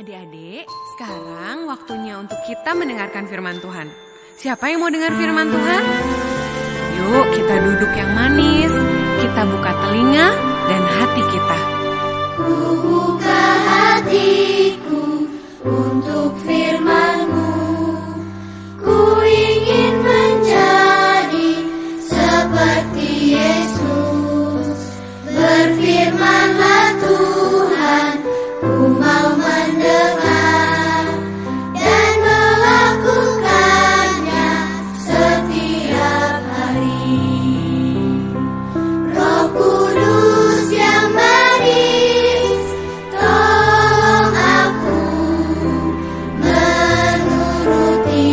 Adik-adik, sekarang waktunya untuk kita mendengarkan firman Tuhan. Siapa yang mau dengar firman Tuhan? Yuk kita duduk yang manis, kita buka telinga dan hati kita. Ku buka hatiku untuk firman-Mu. Ku ingin menjadi seperti Yesus. Berfirmanlah Tuhan, ku mau mendengar dan melakukannya setiap hari. Roh Kudus yang manis, tolong aku menuruti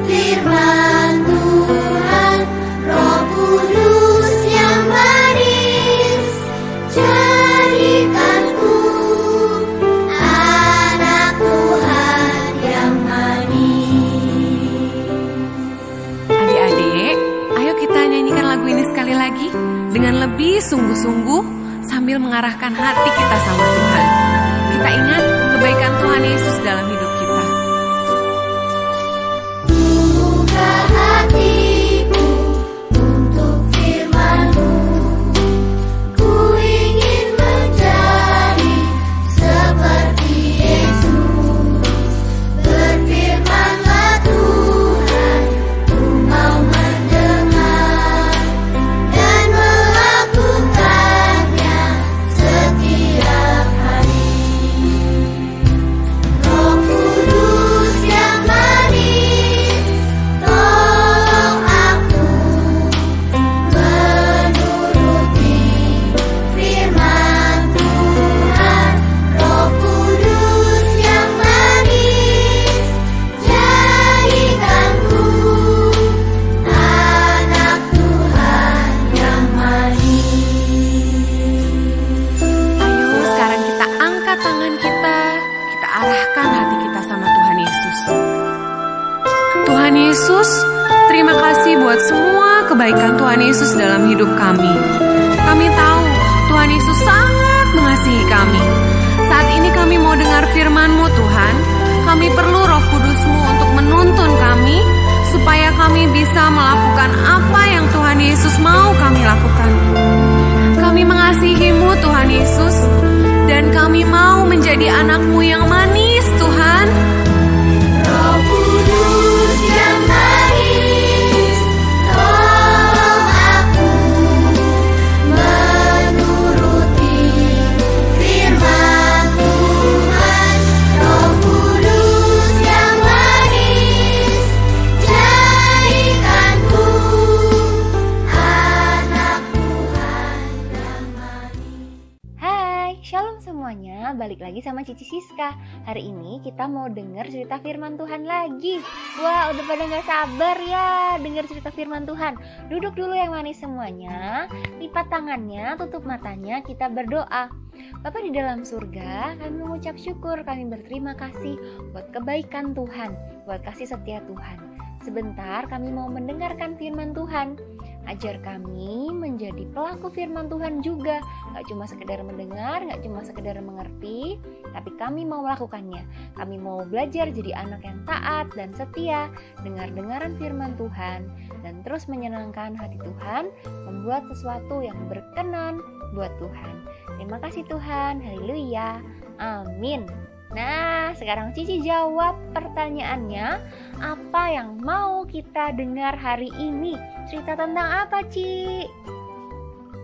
firman Tuhan. Roh Kudus yang manis, jadikanku anak Tuhan yang manis. Adik-adik, ayo kita nyanyikan lagu ini sekali lagi dengan lebih sungguh-sungguh sambil mengarahkan hati kita sama Tuhan. Kita ingat kebaikan Tuhan Yesus dalam hidup kita. Buka hatiku untuk firman-Mu. Ku ingin menjadi seperti Yesus. Berfirmanlah Tuhan, ku mau mendengar dan melakukannya setiap hari. Roh Kudus yang manis, tolong aku menuruti firman Tuhan. Roh Kudus yang manis, jadikanku anak Tuhan yang manis. Ayo sekarang kita angkat tangan kita arahkan hati kita sama Tuhan Yesus. Tuhan Yesus, terima kasih buat semua kebaikan Tuhan Yesus dalam hidup kami. Kami tahu Tuhan Yesus sangat mengasihi kami. Saat ini kami mau dengar firman-Mu Tuhan. Kami perlu Roh Kudus-Mu untuk menuntun kami supaya kami bisa melakukan apa yang Tuhan Yesus mau kami lakukan. Kami mengasihi-Mu Tuhan Yesus, dan kami mau menjadi anak-Mu yang manis Tuhan. Roh Kudus yang manis, tolong aku menuruti firman Tuhan. Roh Kudus yang manis, jadikanku anak Tuhan yang manis. Hai, shalom semuanya, balik lagi sama Cici Siska. Hari ini kita mau denger cerita firman Tuhan lagi. Wah, udah pada gak sabar ya denger cerita firman Tuhan. Duduk dulu yang manis semuanya, lipat tangannya, tutup matanya, kita berdoa. Bapa di dalam surga, kami mengucap syukur, kami berterima kasih buat kebaikan Tuhan, buat kasih setia Tuhan. Sebentar kami mau mendengarkan firman Tuhan. Ajar kami menjadi pelaku firman Tuhan juga. Gak cuma sekedar mendengar, gak cuma sekedar mengerti, tapi kami mau melakukannya. Kami mau belajar jadi anak yang taat dan setia, dengar-dengaran firman Tuhan, dan terus menyenangkan hati Tuhan, membuat sesuatu yang berkenan buat Tuhan. Terima kasih Tuhan, haleluya, amin. Nah, sekarang Cici jawab pertanyaannya. Apa yang mau kita dengar hari ini? Cerita tentang apa, Ci?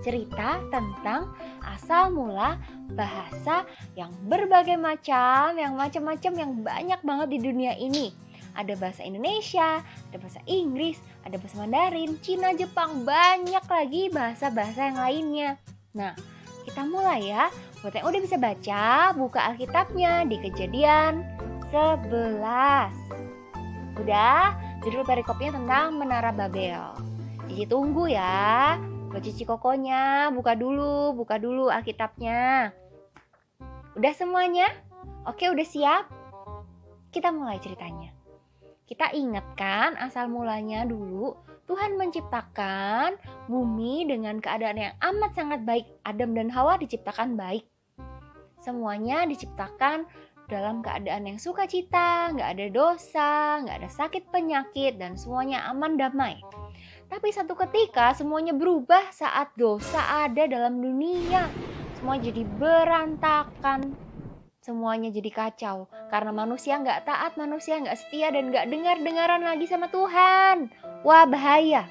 Cerita tentang asal mula bahasa yang berbagai macam, yang macam-macam, yang banyak banget di dunia ini. Ada bahasa Indonesia, ada bahasa Inggris, ada bahasa Mandarin, Cina, Jepang, banyak lagi bahasa-bahasa yang lainnya. Nah, kita mulai ya. Buat yang udah bisa baca, buka Alkitabnya di Kejadian 11. Udah, judul perikopnya tentang Menara Babel. Cici tunggu ya. Buat Cici Kokonya, buka dulu Alkitabnya. Udah semuanya? Oke, udah siap? Kita mulai ceritanya. Kita ingatkan asal mulanya dulu. Tuhan menciptakan bumi dengan keadaan yang amat sangat baik. Adam dan Hawa diciptakan baik. Semuanya diciptakan dalam keadaan yang sukacita, nggak ada dosa, nggak ada sakit penyakit, dan semuanya aman damai. Tapi satu ketika semuanya berubah saat dosa ada dalam dunia. Semua jadi berantakan, semuanya jadi kacau. Karena manusia nggak taat, manusia nggak setia, dan nggak dengar-dengaran lagi sama Tuhan. Wah, bahaya.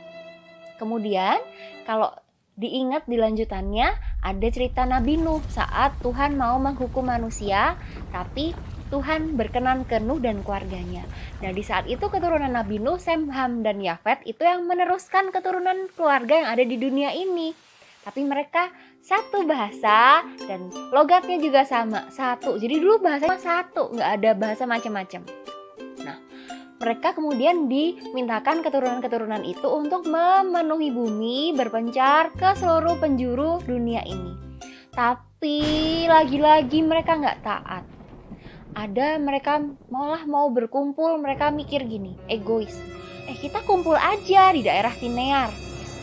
Kemudian kalau diingat di lanjutannya, ada cerita Nabi Nuh saat Tuhan mau menghukum manusia, tapi Tuhan berkenan ke Nuh dan keluarganya. Nah, di saat itu keturunan Nabi Nuh, Sem, Ham, dan Yafet itu yang meneruskan keturunan keluarga yang ada di dunia ini. Tapi mereka satu bahasa dan logatnya juga sama, satu. Jadi dulu bahasanya satu, nggak ada bahasa macam-macam. Nah, mereka kemudian dimintakan keturunan-keturunan itu untuk memenuhi bumi, berpencar ke seluruh penjuru dunia ini. Tapi lagi-lagi mereka nggak taat. Ada mereka malah mau berkumpul, mereka mikir gini, egois. Kita kumpul aja di daerah Sinear.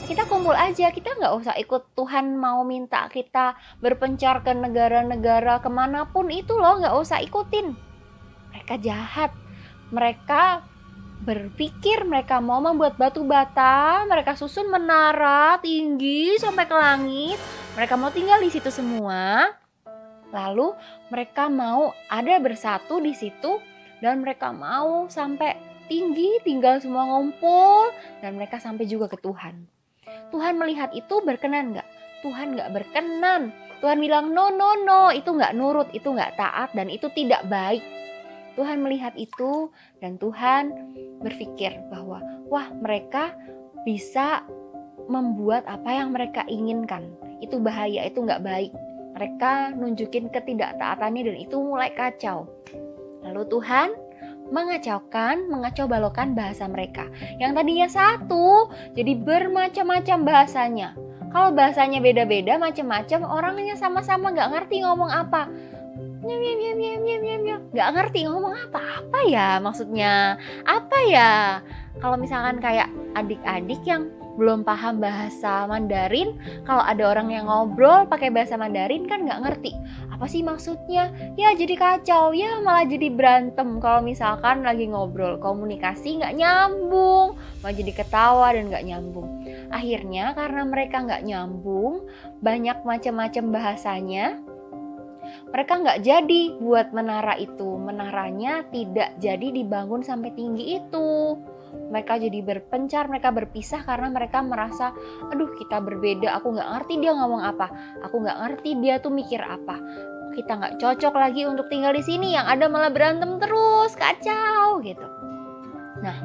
Kita kumpul aja, kita nggak usah ikut Tuhan mau minta kita berpencar ke negara-negara kemanapun itu loh, nggak usah ikutin. Mereka jahat. Mereka berpikir mereka mau membuat batu bata, mereka susun menara tinggi sampai ke langit. Mereka mau tinggal di situ semua. Lalu mereka mau ada bersatu di situ, dan mereka mau sampai tinggi, tinggal semua ngumpul, dan mereka sampai juga ke Tuhan. Tuhan melihat itu berkenan nggak? Tuhan nggak berkenan. Tuhan bilang no, itu nggak nurut, itu nggak taat, dan itu tidak baik. Tuhan melihat itu dan Tuhan berpikir bahwa wah, mereka bisa membuat apa yang mereka inginkan. Itu bahaya, itu nggak baik. Mereka nunjukin ketidaktaatannya dan itu mulai kacau. Lalu Tuhan mengacau balokan bahasa mereka. Yang tadinya satu, jadi bermacam-macam bahasanya. Kalau bahasanya beda-beda, macam-macam, orangnya sama-sama gak ngerti ngomong apa. Gak ngerti ngomong apa ya maksudnya. Apa ya? Kalau misalkan kayak adik-adik yang belum paham bahasa Mandarin, kalau ada orang yang ngobrol pakai bahasa Mandarin kan nggak ngerti apa sih maksudnya, ya jadi kacau, ya malah jadi berantem. Kalau misalkan lagi ngobrol komunikasi nggak nyambung, malah jadi ketawa dan nggak nyambung. Akhirnya karena mereka nggak nyambung, banyak macam-macam bahasanya, mereka nggak jadi buat menara itu. Menaranya tidak jadi dibangun sampai tinggi itu. Mereka jadi berpencar, mereka berpisah karena mereka merasa, aduh kita berbeda, aku gak ngerti dia ngomong apa, aku gak ngerti dia tuh mikir apa, kita gak cocok lagi untuk tinggal di sini, yang ada malah berantem terus, kacau gitu. Nah,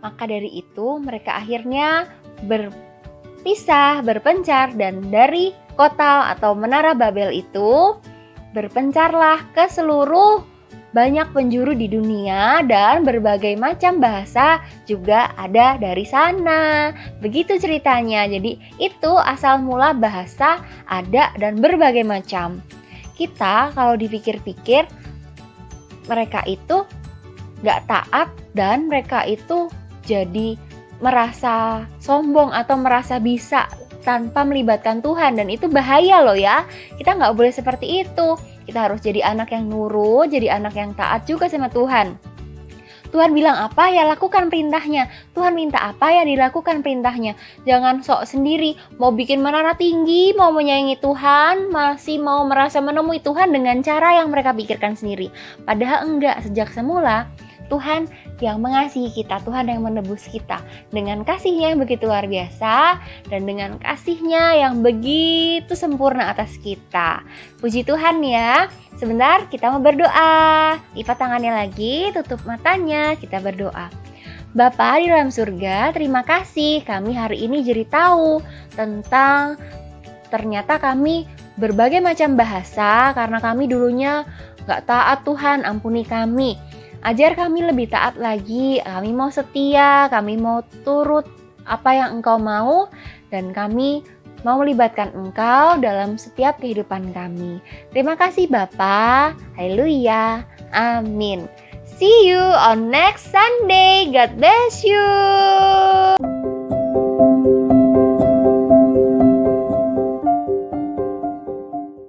maka dari itu mereka akhirnya berpisah, berpencar, dan dari kota atau menara Babel itu berpencarlah ke seluruh banyak penjuru di dunia, dan berbagai macam bahasa juga ada dari sana. Begitu ceritanya. Jadi itu asal mula bahasa ada dan berbagai macam. Kita kalau dipikir-pikir, mereka itu gak taat dan mereka itu jadi merasa sombong atau merasa bisa tanpa melibatkan Tuhan, dan itu bahaya loh ya. Kita gak boleh seperti itu. Kita harus jadi anak yang nurut, jadi anak yang taat juga sama Tuhan. Tuhan bilang apa ya lakukan perintahnya. Tuhan minta apa ya dilakukan perintahnya. Jangan sok sendiri, mau bikin menara tinggi, mau menyayangi Tuhan, masih mau merasa menemui Tuhan dengan cara yang mereka pikirkan sendiri. Padahal enggak, sejak semula Tuhan yang mengasihi kita, Tuhan yang menebus kita dengan kasih-Nya yang begitu luar biasa dan dengan kasih-Nya yang begitu sempurna atas kita. Puji Tuhan ya. Sebentar kita mau berdoa. Lipat tangannya lagi, tutup matanya, kita berdoa. Bapa di dalam surga, terima kasih kami hari ini jadi tahu tentang ternyata kami berbagai macam bahasa karena kami dulunya gak taat. Tuhan, ampuni kami. Ajar kami lebih taat lagi, kami mau setia, kami mau turut apa yang Engkau mau, dan kami mau melibatkan Engkau dalam setiap kehidupan kami. Terima kasih Bapa, haleluya, amin. See you on next Sunday, God bless you.